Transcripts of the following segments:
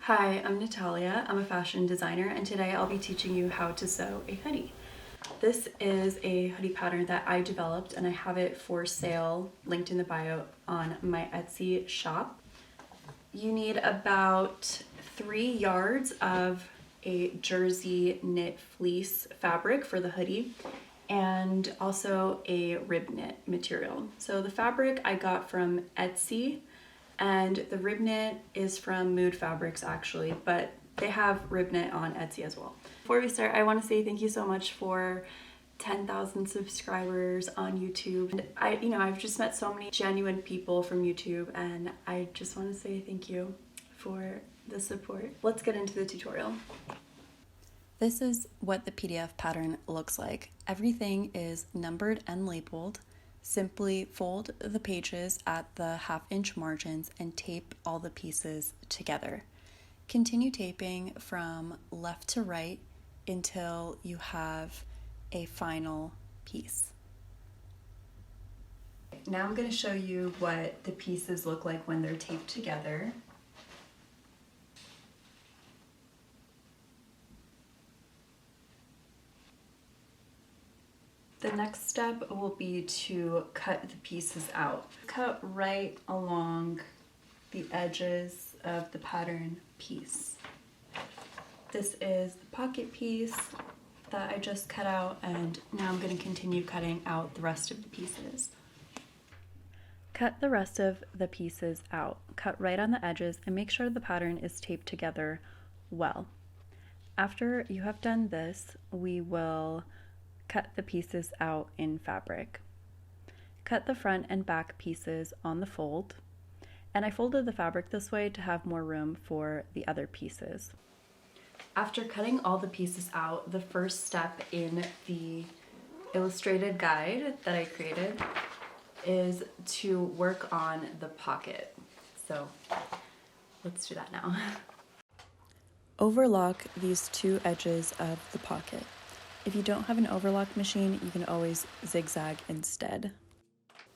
Hi, I'm Natalia. I'm a fashion designer, and today I'll be teaching you how to sew a hoodie. This is a hoodie pattern that I developed, and I have it for sale linked in the bio on my Etsy shop. You need about 3 yards of a jersey knit fleece fabric for the hoodie, and also a rib knit material. So the fabric I got from Etsy, and the rib knit is from Mood Fabrics actually, but they have rib knit on Etsy as well. Before we start, I want to say thank you so much for 10,000 subscribers on YouTube. And I've just met so many genuine people from YouTube, and I just want to say thank you for the support. Let's get into the tutorial. This is what the PDF pattern looks like. Everything is numbered and labeled. Simply fold the pages at the 1/2 inch margins and tape all the pieces together. Continue taping from left to right until you have a final piece. Now I'm going to show you what the pieces look like when they're taped together. The next step will be to cut the pieces out. Cut right along the edges of the pattern piece. This is the pocket piece that I just cut out, and now I'm going to continue cutting out the rest of the pieces. Cut the rest of the pieces out. Cut right on the edges and make sure the pattern is taped together well. After you have done this, we will cut the pieces out in fabric. Cut the front and back pieces on the fold, and I folded the fabric this way to have more room for the other pieces. After cutting all the pieces out, the first step in the illustrated guide that I created is to work on the pocket. So let's do that now. Overlock these 2 edges of the pocket. If you don't have an overlock machine, you can always zigzag instead.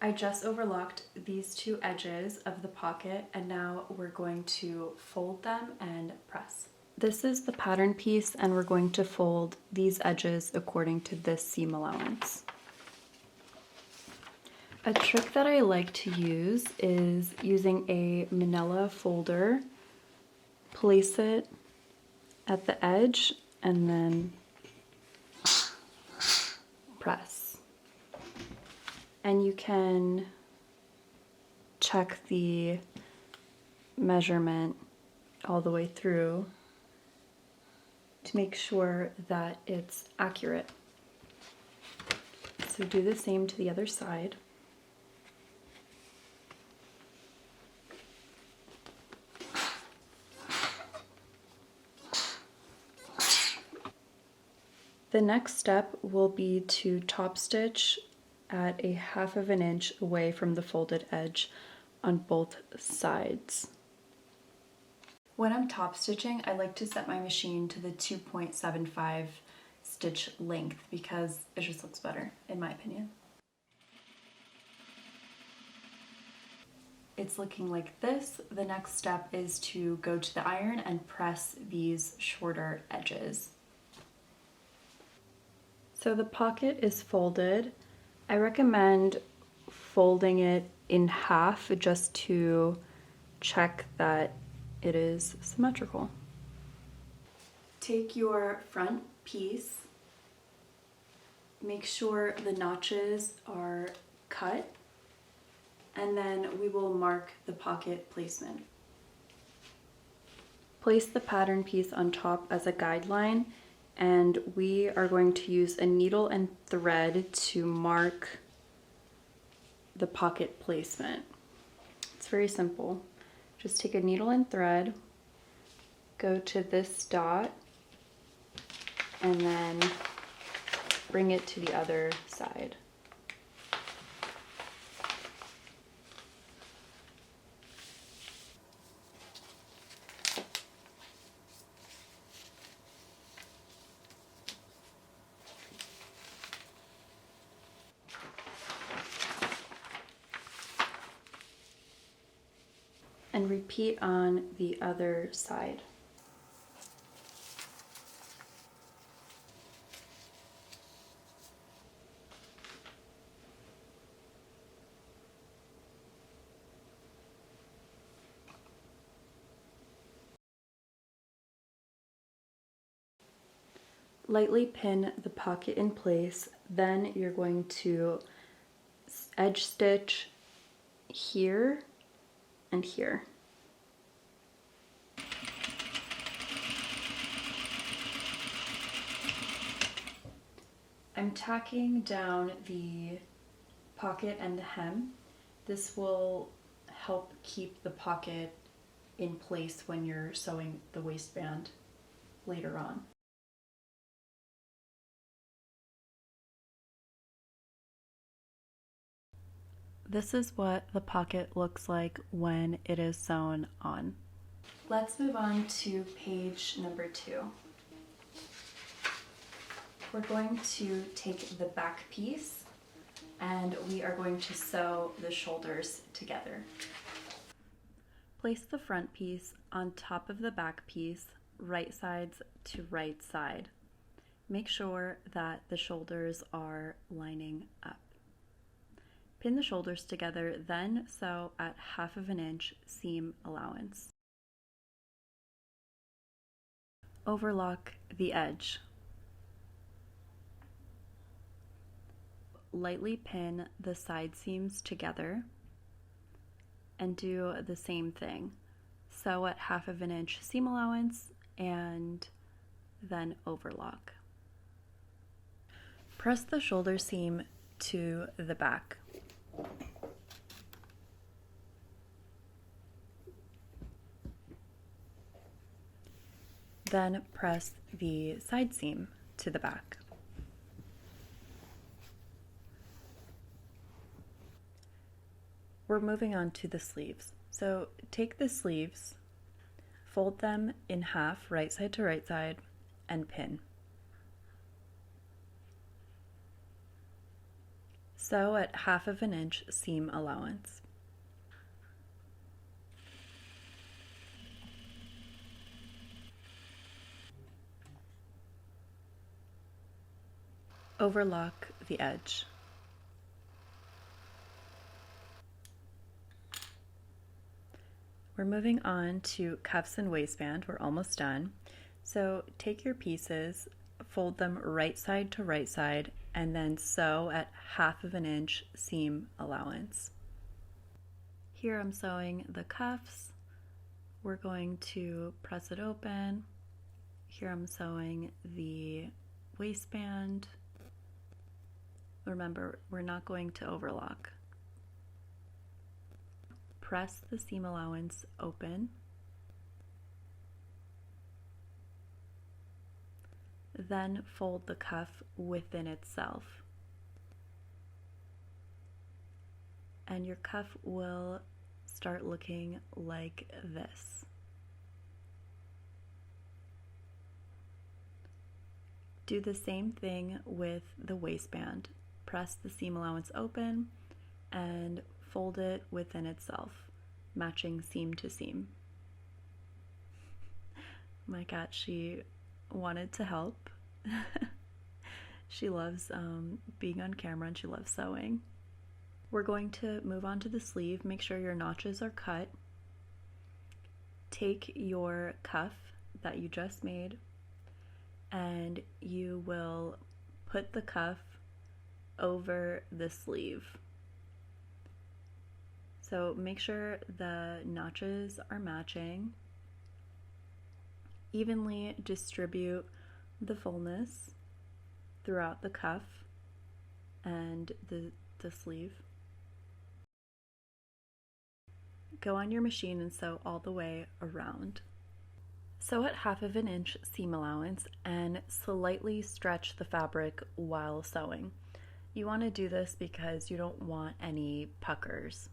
I just overlocked these 2 edges of the pocket, and now we're going to fold them and press. This is the pattern piece, and we're going to fold these edges according to this seam allowance. A trick that I like to use is using a manila folder, place it at the edge, and then press. And you can check the measurement all the way through to make sure that it's accurate. So do the same to the other side. The next step will be to top stitch at a 1/2 inch away from the folded edge on both sides. When I'm top stitching, I like to set my machine to the 2.75 stitch length because it just looks better, in my opinion. It's looking like this. The next step is to go to the iron and press these shorter edges. So the pocket is folded. I recommend folding it in half just to check that it is symmetrical. Take your front piece, make sure the notches are cut, and then we will mark the pocket placement. Place the pattern piece on top as a guideline, and we are going to use a needle and thread to mark the pocket placement. It's very simple. Just take a needle and thread, go to this dot, and then bring it to the other side. And repeat on the other side. Lightly pin the pocket in place, then you're going to edge stitch here and here. I'm tacking down the pocket and the hem. This will help keep the pocket in place when you're sewing the waistband later on. This is what the pocket looks like when it is sewn on. Let's move on to page number 2. We're going to take the back piece and we are going to sew the shoulders together. Place the front piece on top of the back piece, right sides to right side. Make sure that the shoulders are lining up. Pin the shoulders together, then sew at 1/2 inch seam allowance. Overlock the edge. Lightly pin the side seams together and do the same thing. Sew at 1/2 inch seam allowance and then overlock. Press the shoulder seam to the back. Then press the side seam to the back. We're moving on to the sleeves. So take the sleeves, fold them in half, right side to right side, and pin. Sew at 1/2 inch seam allowance. Overlock the edge. We're moving on to cuffs and waistband. We're almost done. So take your pieces, fold them right side to right side, and then sew at 1/2 inch seam allowance. Here I'm sewing the cuffs. We're going to press it open. Here I'm sewing the waistband. Remember, we're not going to overlock. Press the seam allowance open. Then fold the cuff within itself. And your cuff will start looking like this. Do the same thing with the waistband. Press the seam allowance open and fold it within itself, matching seam to seam. My cat, she wanted to help. She loves being on camera and she loves sewing. We're going to move on to the sleeve. Make sure your notches are cut. Take your cuff that you just made and you will put the cuff over the sleeve. So make sure the notches are matching. Evenly distribute the fullness throughout the cuff and the sleeve. Go on your machine and sew all the way around. Sew at 1/2 inch seam allowance and slightly stretch the fabric while sewing. You want to do this because you don't want any puckers.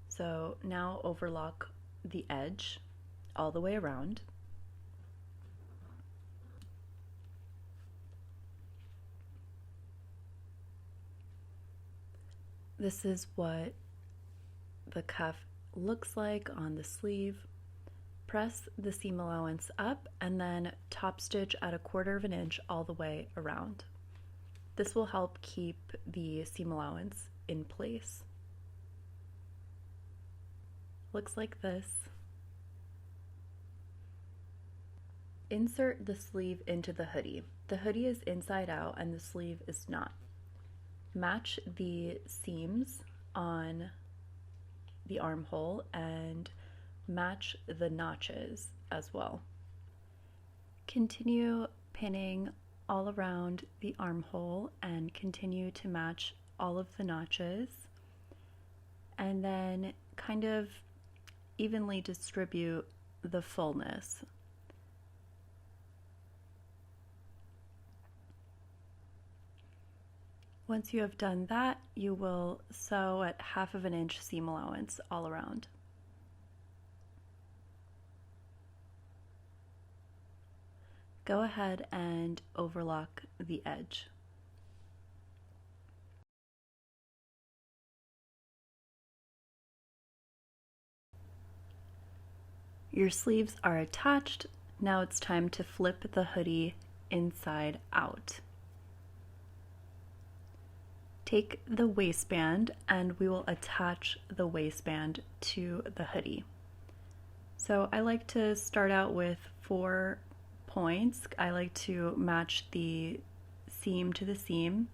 So now overlock the edge all the way around. This is what the cuff looks like on the sleeve. Press the seam allowance up and then top stitch at 1/4 inch all the way around. This will help keep the seam allowance in place. Looks like this. Insert the sleeve into the hoodie. The hoodie is inside out and the sleeve is not. Match the seams on the armhole and match the notches as well. Continue pinning all around the armhole and continue to match all of the notches, and then kind of evenly distribute the fullness. Once you have done that, you will sew at 1/2 inch seam allowance all around. Go ahead and overlock the edge. Your sleeves are attached. Now it's time to flip the hoodie inside out. Take the waistband and we will attach the waistband to the hoodie. So I like to start out with 4 points. I like to match the seam to the seam,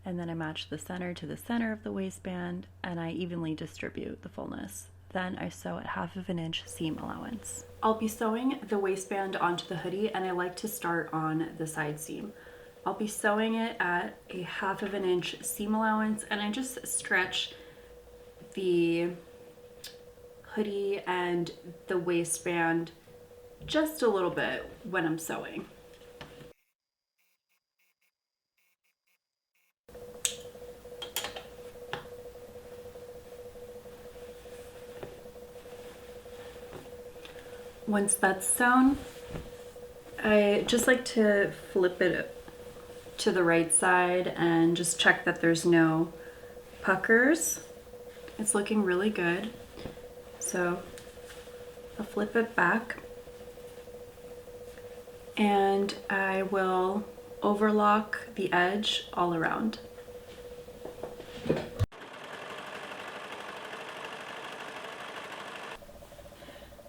and then I match the center to the center of the waistband, and I evenly distribute the fullness. Then I sew at 1/2 inch seam allowance. I'll be sewing the waistband onto the hoodie, and I like to start on the side seam. I'll be sewing it at a 1/2 inch seam allowance, and I just stretch the hoodie and the waistband just a little bit when I'm sewing. Once that's sewn, I just like to flip it to the right side and just check that there's no puckers. It's looking really good. So I'll flip it back and I will overlock the edge all around.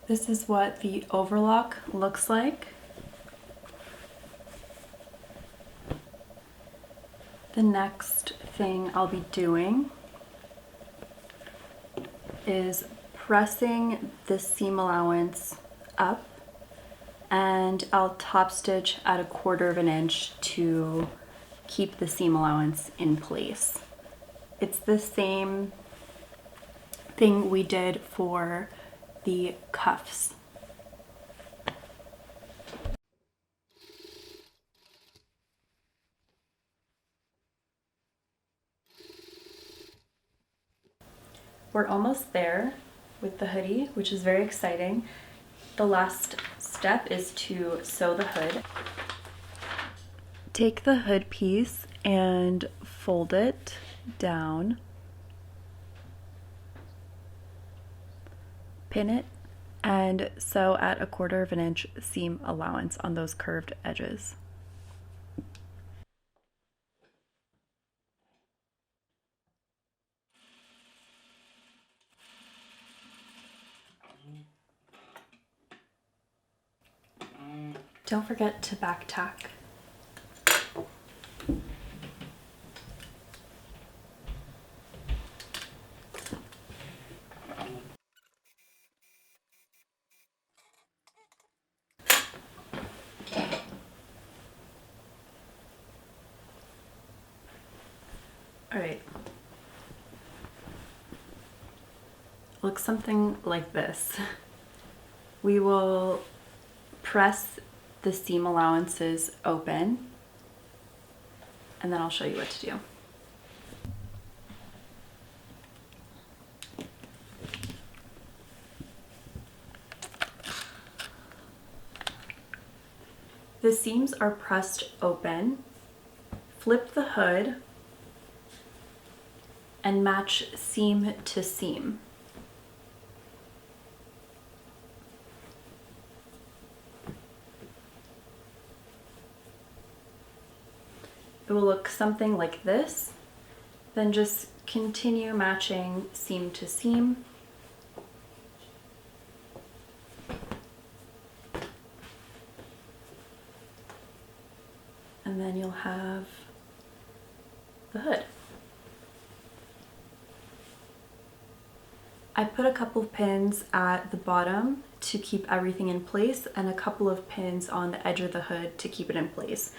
This is what the overlock looks like. The next thing I'll be doing is pressing the seam allowance up, and I'll top stitch at 1/4 inch to keep the seam allowance in place. It's the same thing we did for the cuffs. We're almost there with the hoodie, which is very exciting. The last step is to sew the hood. Take the hood piece and fold it down. Pin it and sew at 1/4 inch seam allowance on those curved edges. Don't forget to back tack. All right. Looks something like this. We will press the seam allowances open, and then I'll show you what to do. The seams are pressed open. Flip the hood and match seam to seam. it will look something like this. Then just continue matching seam to seam. And then you'll have the hood. I put a couple of pins at the bottom to keep everything in place and a couple of pins on the edge of the hood to keep it in place.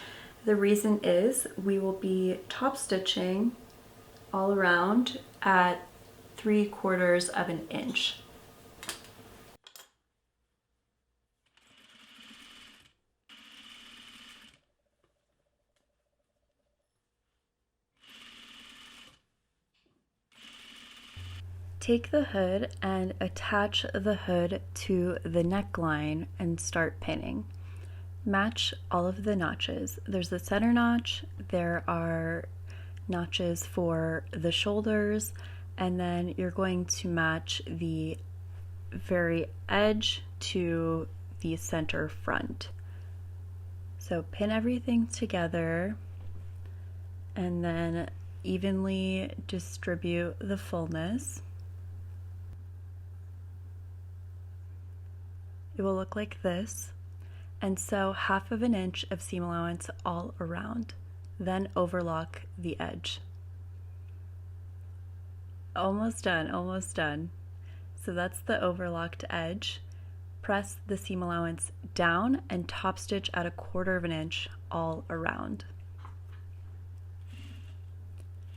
The reason is we will be top stitching all around at 3/4 of an inch. Take the hood and attach the hood to the neckline and start pinning. Match all of the notches. There's the center notch, there are notches for the shoulders, and then you're going to match the very edge to the center front. So pin everything together and then evenly distribute the fullness. It will look like this, and sew 1/2 inch of seam allowance all around, then overlock the edge. Almost done, almost done. So that's the overlocked edge. Press the seam allowance down and top stitch at 1/4 inch all around.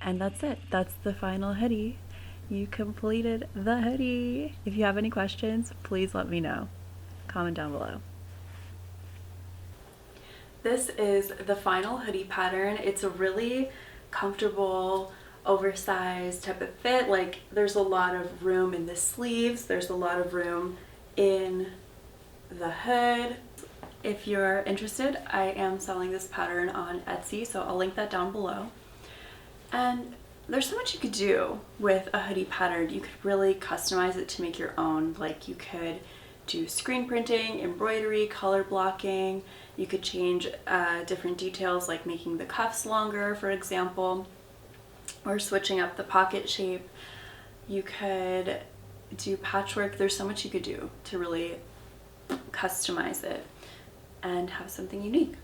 And that's it. That's the final hoodie. You completed the hoodie. If you have any questions, please let me know. Comment down below. This is the final hoodie pattern. It's a really comfortable, oversized type of fit. Like, there's a lot of room in the sleeves, there's a lot of room in the hood. If you're interested, I am selling this pattern on Etsy, so I'll link that down below. And there's so much you could do with a hoodie pattern. You could really customize it to make your own. Like, you could do screen printing, embroidery, color blocking. You could change different details, like making the cuffs longer, for example, or switching up the pocket shape. You could do patchwork. There's so much you could do to really customize it and have something unique.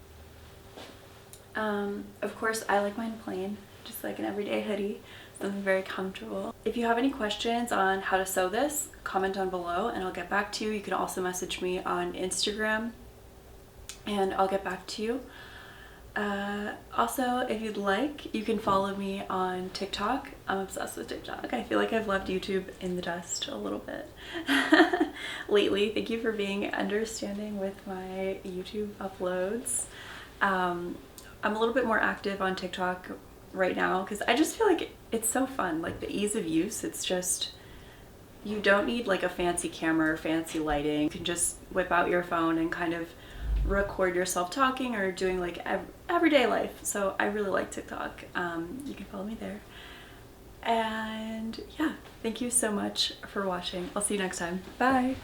Of course, I like mine plain, just like an everyday hoodie, something very comfortable. If you have any questions on how to sew this, comment down below and I'll get back to you. You can also message me on Instagram and I'll get back to you. Also, if you'd like, you can follow me on TikTok. I'm obsessed with TikTok. I feel like I've left YouTube in the dust a little bit lately. Thank you for being understanding with my YouTube uploads. I'm a little bit more active on TikTok right now because I just feel like it's so fun. Like, the ease of use, it's just, you don't need like a fancy camera or fancy lighting. You can just whip out your phone and kind of record yourself talking or doing like everyday life. So I really like TikTok. You can follow me there. And yeah, thank you so much for watching. I'll see you next time. Bye.